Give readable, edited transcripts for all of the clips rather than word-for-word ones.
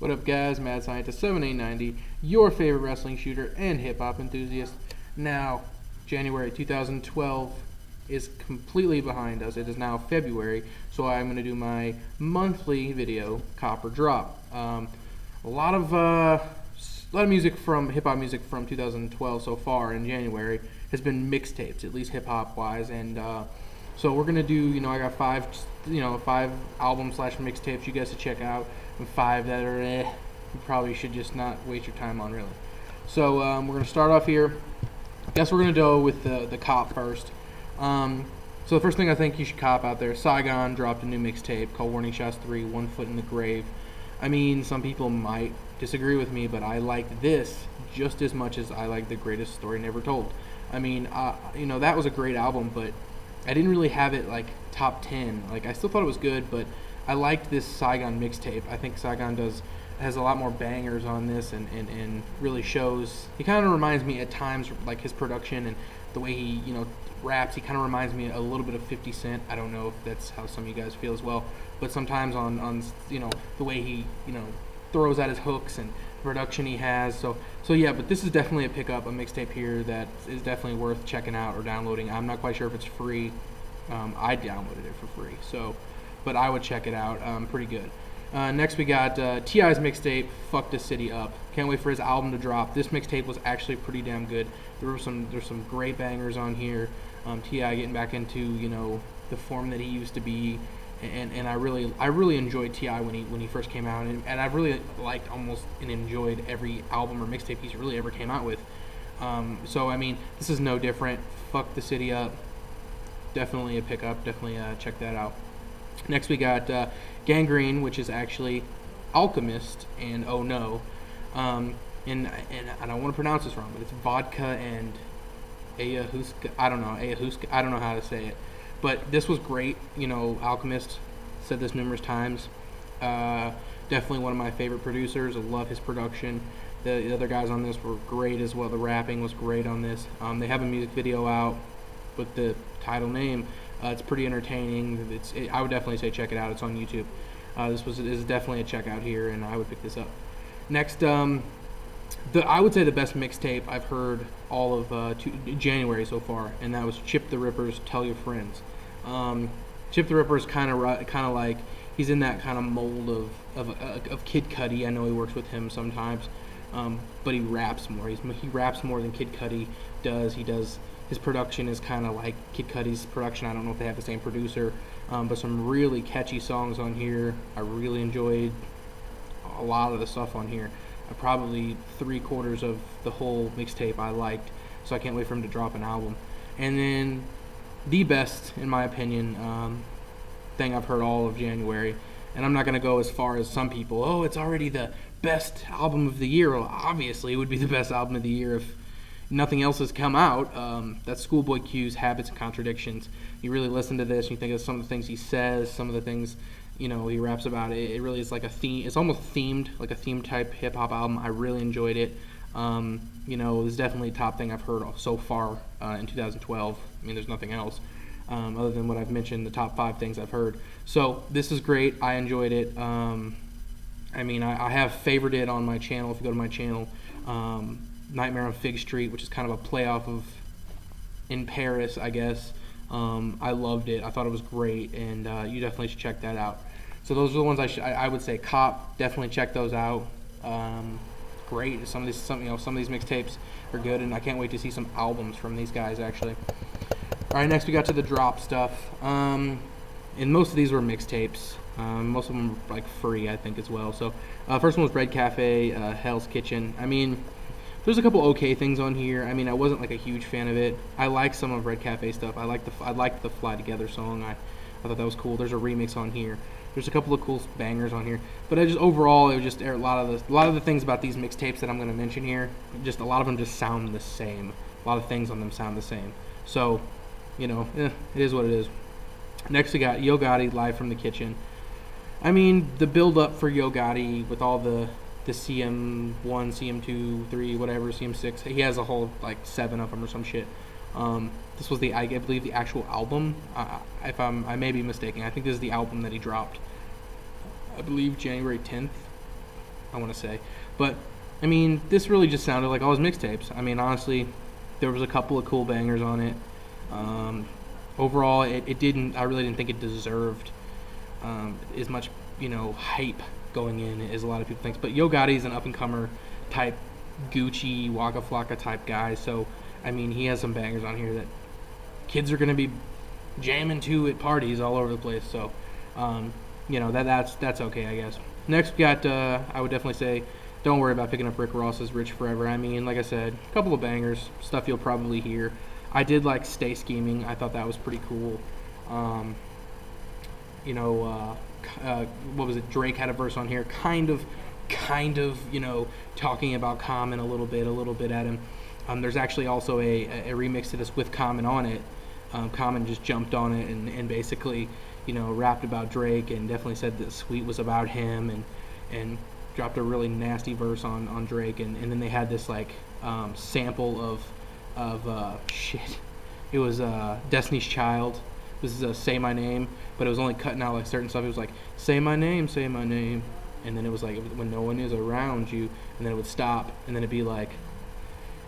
What up, guys? Mad Scientist 7890, your favorite wrestling shooter and hip hop enthusiast. Now, January 2012 is completely behind us. It is now February, so I'm going to do my monthly video, Cop or Drop. A lot of music from hip hop music from 2012 so far in January has been mixtapes, at least hip hop wise, and so we're gonna do. I got five albums / mixtapes you guys to check out, and 5 that are you probably should just not waste your time on, really. So we're gonna start off here. Guess we're gonna go with the Cop first. So the first thing I think you should cop out there, Saigon dropped a new mixtape called Warning Shots 3, One Foot in the Grave. I mean, some people might disagree with me, but I liked this just as much as I like The Greatest Story Never Told. I mean, that was a great album, but I didn't really have it like top 10. Like, I still thought it was good, but I liked this Saigon mixtape. I think Saigon has a lot more bangers on this, and really shows. He kind of reminds me at times, like his production and the way he raps. He kind of reminds me a little bit of 50 Cent. I don't know if that's how some of you guys feel as well, but sometimes on the way he throws out his hooks and the production he has. So yeah, but this is definitely a pickup, a mixtape here that is definitely worth checking out or downloading. I'm not quite sure if it's free. I downloaded it for free, but I would check it out. Pretty good. Next we got T.I.'s mixtape, Fuck the City Up. Can't wait for his album to drop. This mixtape was actually pretty damn good. There's some great bangers on here. T.I. getting back into the form that he used to be. And I really enjoyed T.I. when he first came out, and I really liked almost and enjoyed every album or mixtape he's really ever came out with. So I mean, this is no different. Fuck the City Up, definitely a pickup. Definitely check that out. Next we got Gangrene, which is actually Alchemist and Oh No, and I don't want to pronounce this wrong, but it's Vodka and Ayahuaska. I don't know how to say it. But this was great. Alchemist, said this numerous times. Definitely one of my favorite producers. I love his production. The other guys on this were great as well. The rapping was great on this. They have a music video out with the title name. It's pretty entertaining. I would definitely say check it out. It's on YouTube. This is definitely a check out here, and I would pick this up. Next, I would say the best mixtape I've heard all of January so far, and that was Chip the Ripper's Tell Your Friends. Chip the Ripper is kind of like he's in that kind of mold of Kid Cudi. I know he works with him sometimes, but he raps more. He raps more than Kid Cudi does. His production is kind of like Kid Cudi's production. I don't know if they have the same producer, but some really catchy songs on here. I really enjoyed a lot of the stuff on here. Probably 3/4 of the whole mixtape I liked, so I can't wait for him to drop an album. And then the best, in my opinion, thing I've heard all of January, and I'm not going to go as far as some people, oh, it's already the best album of the year. Well, obviously it would be the best album of the year if nothing else has come out. That's Schoolboy Q's Habits and Contradictions. You really listen to this and you think of some of the things he says, some of the things he raps about. It really is like a theme. It's almost themed, like a theme type hip hop album. I really enjoyed it. It's definitely the top thing I've heard so far in 2012. I mean, there's nothing else other than what I've mentioned, the top 5 things I've heard. So this is great. I enjoyed it. I have favored it on my channel. If you go to my channel, Nightmare on Fig Street, which is kind of a playoff of In Paris, I guess. I loved it. I thought it was great, and you definitely should check that out. So those are the ones I would say cop. Definitely check those out. Great. Some of these mixtapes are good, and I can't wait to see some albums from these guys actually. All right, next we got to the drop stuff. And most of these were mixtapes. Most of them were like free, I think, as well. So first one was Red Cafe, Hell's Kitchen. I mean, there's a couple okay things on here. I mean, I wasn't like a huge fan of it. I like some of Red Cafe stuff. I liked the Fly Together song. I thought that was cool. There's a remix on here. There's a couple of cool bangers on here. But overall, it was just a lot of the things about these mixtapes that I'm going to mention here. Just a lot of them just sound the same. A lot of things on them sound the same. So, it is what it is. Next we got Yo Gotti, Live from the Kitchen. I mean, the build up for Yo Gotti with all the CM1, CM2, 3, whatever, CM6. He has a whole, 7 of them or some shit. This was I believe the actual album. I may be mistaken. I think this is the album that he dropped. I believe January 10th. I want to say. But I mean, this really just sounded like all his mixtapes. I mean, honestly, there was a couple of cool bangers on it. Overall, it didn't. I really didn't think it deserved as much, hype going in as a lot of people think. But Yo Gotti's an up and comer type, Gucci, Waka Flocka type guy. So I mean, he has some bangers on here that kids are gonna be jamming to at parties all over the place. So that's okay, I guess. Next, we got I would definitely say, don't worry about picking up Rick Ross's Rich Forever. I mean, like I said, a couple of bangers, stuff you'll probably hear. I did like Stay Scheming. I thought that was pretty cool. What was it? Drake had a verse on here, kind of, talking about Common a little bit at him. There's actually also a remix to this with Common on it. Common just jumped on it and basically, rapped about Drake and definitely said that Sweet was about him and dropped a really nasty verse on Drake. And then they had this sample of shit. It was Destiny's Child. This is Say My Name, but it was only cutting out certain stuff. It was like, say my name, and then it was like, when no one is around you, and then it would stop, and then it'd be like,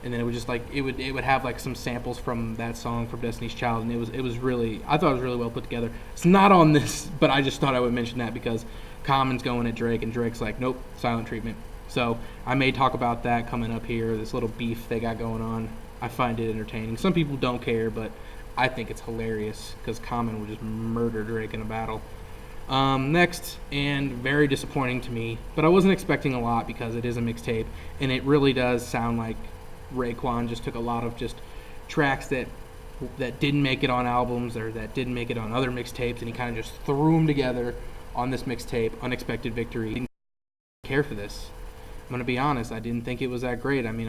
and then it would just it would have some samples from that song from Destiny's Child, and it was really, I thought it was really well put together. It's not on this, but I just thought I would mention that because Common's going at Drake, and Drake's like, nope, silent treatment. So I may talk about that coming up here, this little beef they got going on. I find it entertaining. Some people don't care, but I think it's hilarious because Common would just murder Drake in a battle. Next, and very disappointing to me, but I wasn't expecting a lot because it is a mixtape, and it really does sound like Raekwon just took a lot of just tracks that didn't make it on albums or that didn't make it on other mixtapes, and he kind of just threw them together on this mixtape, Unexpected Victory. I didn't care for this. I'm going to be honest, I didn't think it was that great. I mean,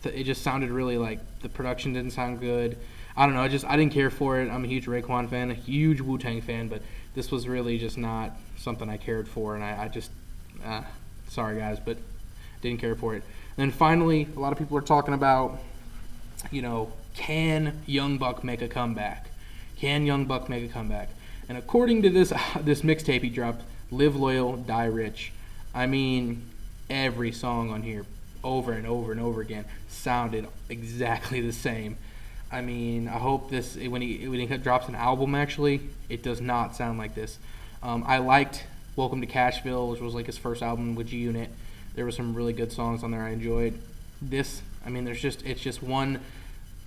it just sounded really like the production didn't sound good. I don't know, I didn't care for it. I'm a huge Raekwon fan, a huge Wu-Tang fan, but this was really just not something I cared for, and I just, sorry guys, but didn't care for it. And then finally, a lot of people are talking about, can Young Buck make a comeback? Can Young Buck make a comeback? And according to this mixtape he dropped, Live Loyal, Die Rich, I mean, every song on here, over and over and over again, sounded exactly the same. I mean, I hope when he drops an album, actually, it does not sound like this. I liked Welcome to Cashville, which was his first album with G Unit. There were some really good songs on there I enjoyed. This, I mean, it's just one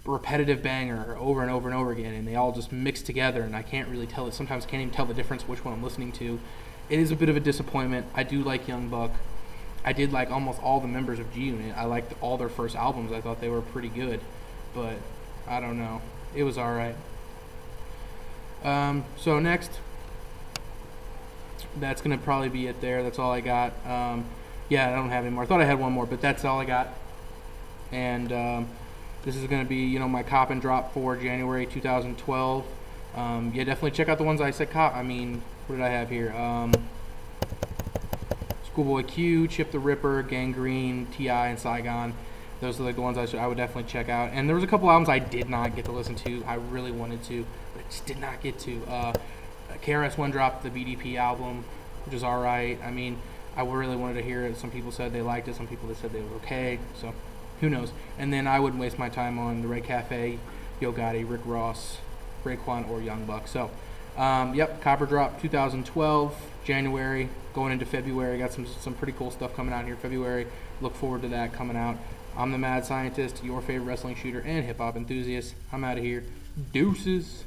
repetitive banger over and over and over again, and they all just mix together, and I can't really tell it. Sometimes can't even tell the difference which one I'm listening to. It is a bit of a disappointment. I do like Young Buck. I did like almost all the members of G Unit. I liked all their first albums. I thought they were pretty good, but I don't know. It was all right. So next, that's gonna probably be it there. That's all I got. I don't have any more. I thought I had one more, but that's all I got. And this is gonna be, my cop and drop for January 2012. Definitely check out the ones I said cop. I mean, what did I have here? Schoolboy Q, Chip the Ripper, Gangrene, T.I., and Saigon. Those are the ones I would definitely check out. And there was a couple albums I did not get to listen to. I really wanted to, but I just did not get to. KRS-One dropped the BDP album, which is all right. I mean, I really wanted to hear it. Some people said they liked it. Some people said they were okay. So, who knows? And then I wouldn't waste my time on the Ray Cafe, Yo Gotti, Rick Ross, Raekwon, or Young Buck. So, Copper Drop 2012, January, going into February. Got some pretty cool stuff coming out here February. Look forward to that coming out. I'm the Mad Scientist, your favorite wrestling shooter and hip-hop enthusiast. I'm out of here. Deuces.